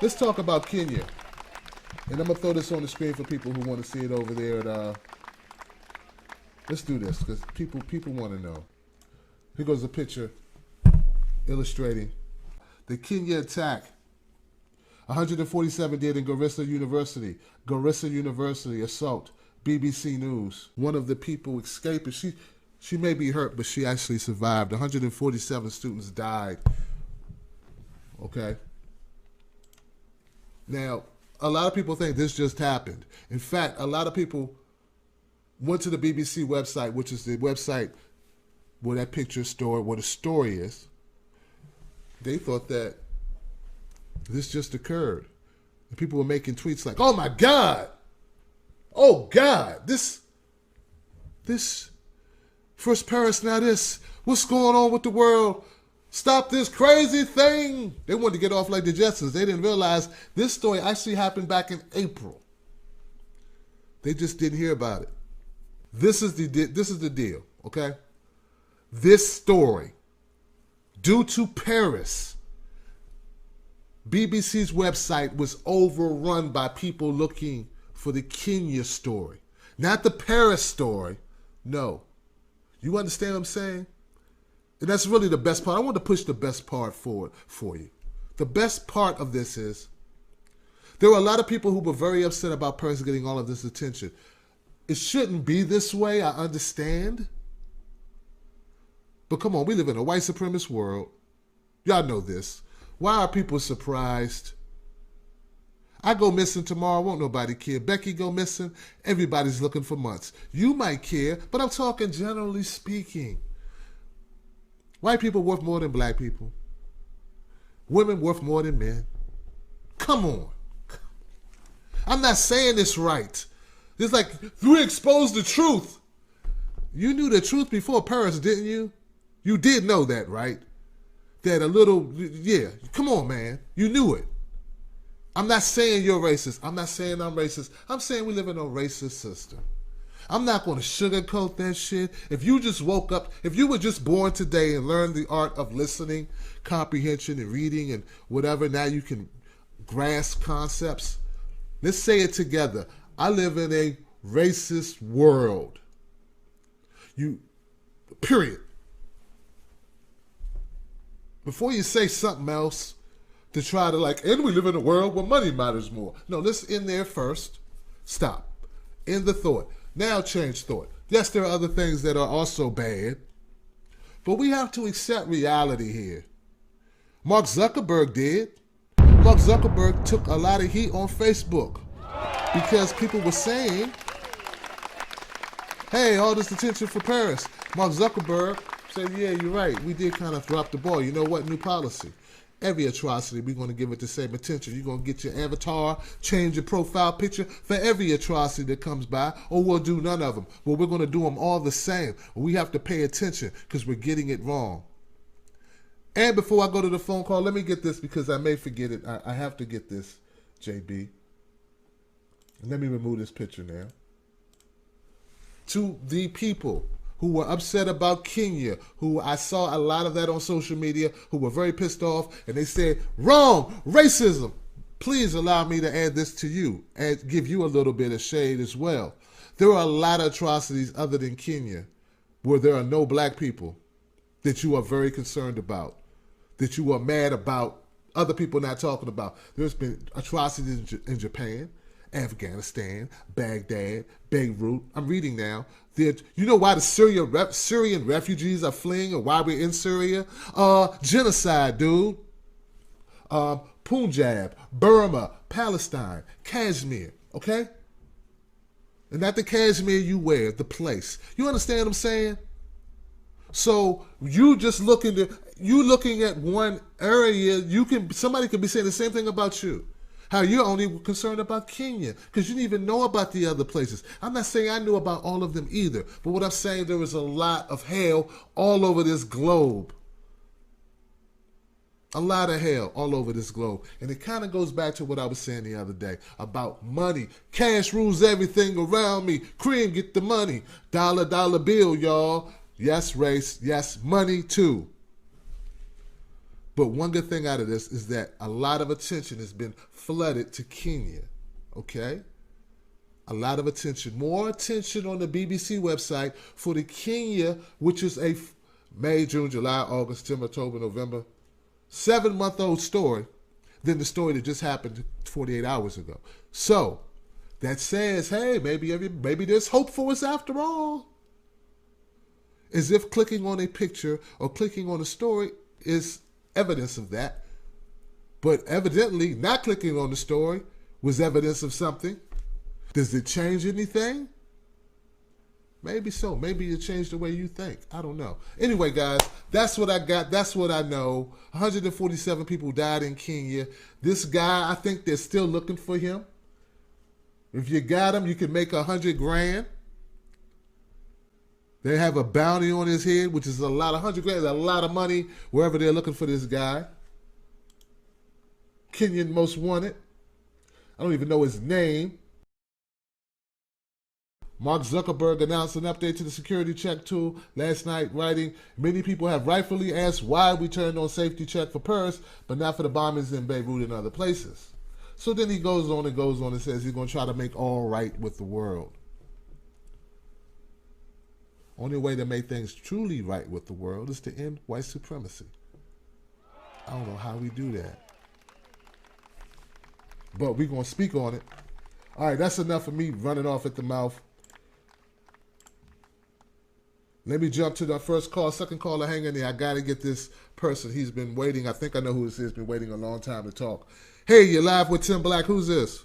Let's talk about Kenya. And I'm going to throw this on the screen for people who want to see it over there. Let's do this because people want to know. Here goes a picture illustrating the Kenya attack. 147 dead in Garissa University. Garissa University assault. BBC News. One of the people escaping. She may be hurt, but she actually survived. 147 students died. Okay? Now, a lot of people think this just happened. In fact, a lot of people went to the BBC website, which is the website where that picture is stored, where the story is. They thought that this just occurred. And people were making tweets like, oh my God! Oh God! This first Paris, now this. What's going on with the world? Stop this crazy thing. They wanted to get off like the Jetsons. They didn't realize this story actually happened back in April. They just didn't hear about it. This is the deal, okay? This story, due to Paris, BBC's website was overrun by people looking for the Kenya story. Not the Paris story. No. You understand what I'm saying? And that's really the best part. I want to push the best part forward for you. The best part of this is there were a lot of people who were very upset about Paris getting all of this attention. It shouldn't be this way, I understand. But come on, we live in a white supremacist world. Y'all know this. Why are people surprised? I go missing tomorrow, won't nobody care. Becky go missing, everybody's looking for months. You might care, but I'm talking generally speaking. White people worth more than black people. Women worth more than men. Come on. I'm not saying this right. It's like, we exposed the truth. You knew the truth before Paris, didn't you? You did know that, right? That a little, yeah. Come on, man. You knew it. I'm not saying you're racist. I'm not saying I'm racist. I'm saying we live in a racist system. I'm not going to sugarcoat that shit. If you just woke up, if you were just born today and learned the art of listening, comprehension, and reading and whatever, now you can grasp concepts. Let's say it together. I live in a racist world. Period. Before you say something else to try to and we live in a world where money matters more. No, let's end there first. Stop. End the thought. Now change thought. Yes, there are other things that are also bad, but we have to accept reality here. Mark Zuckerberg did. Mark Zuckerberg took a lot of heat on Facebook because people were saying, hey, all this attention for Paris. Mark Zuckerberg said, yeah, you're right. We did kind of drop the ball. You know what? New policy. Every atrocity, we're going to give it the same attention. You're going to get your avatar, change your profile picture for every atrocity that comes by, or we'll do none of them. But we're going to do them all the same. We have to pay attention because we're getting it wrong. And before I go to the phone call, let me get this because I may forget it. I have to get this, JB. Let me remove this picture now. To the people who were upset about Kenya, who I saw a lot of that on social media, who were very pissed off, and they said, wrong, racism. Please allow me to add this to you and give you a little bit of shade as well. There are a lot of atrocities other than Kenya where there are no black people that you are very concerned about, that you are mad about, other people not talking about. There's been atrocities in Japan, Afghanistan, Baghdad, Beirut. I'm reading now. You know why the Syrian refugees are fleeing or why we're in Syria? Genocide, dude. Punjab, Burma, Palestine, Kashmir, okay? And not the cashmere you wear, the place. You understand what I'm saying? So you just looking at one area, somebody could be saying the same thing about you. How you're only concerned about Kenya because you didn't even know about the other places. I'm not saying I knew about all of them either, but what I'm saying, there is a lot of hell all over this globe. A lot of hell all over this globe. And it kind of goes back to what I was saying the other day about money. Cash rules everything around me. Cream, get the money. Dollar, dollar bill, y'all. Yes, race. Yes, money too. But one good thing out of this is that a lot of attention has been flooded to Kenya. Okay? A lot of attention. More attention on the BBC website for the Kenya, which is a May, June, July, August, September, October, November, 7-month-old story than the story that just happened 48 hours ago. So that says, hey, maybe there's hope for us after all. As if clicking on a picture or clicking on a story is evidence of that. But evidently, not clicking on the story was evidence of something. Does it change anything? Maybe so. Maybe it changed the way you think. I don't know. Anyway, guys, that's what I got. That's what I know. 147 people died in Kenya. This guy, I think they're still looking for him. If you got him, you can make $100,000. They have a bounty on his head, which is a lot. $100,000 is a lot of money wherever they're looking for this guy. Kenyan most wanted. I don't even know his name. Mark Zuckerberg announced an update to the security check tool last night, writing, many people have rightfully asked why we turned on safety check for Paris, but not for the bombings in Beirut and other places. So then he goes on and says he's going to try to make all right with the world. Only way to make things truly right with the world is to end white supremacy. I don't know how we do that. But we're going to speak on it. All right, that's enough of me running off at the mouth. Let me jump to the first call, second caller. Hang in there. I got to get this person. He's been waiting. I think I know who this is. Been waiting a long time to talk. Hey, you're live with Tim Black. Who's this?